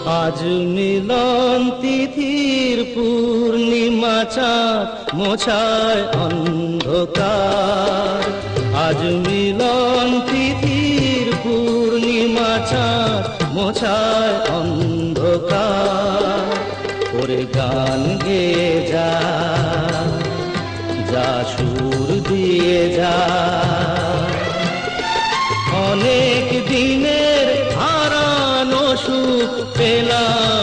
আজ মিলন তিথির পূর্ণিমা চাঁদ মোছায় অন্ধকার। আজ মিলন তিথির পূর্ণিমা চাঁদ মোছায় অন্ধকার। ওরে গান গেয়ে যা, যা সুর দিয়ে যা, অনেক দিনের হারানো সুখ পেলাম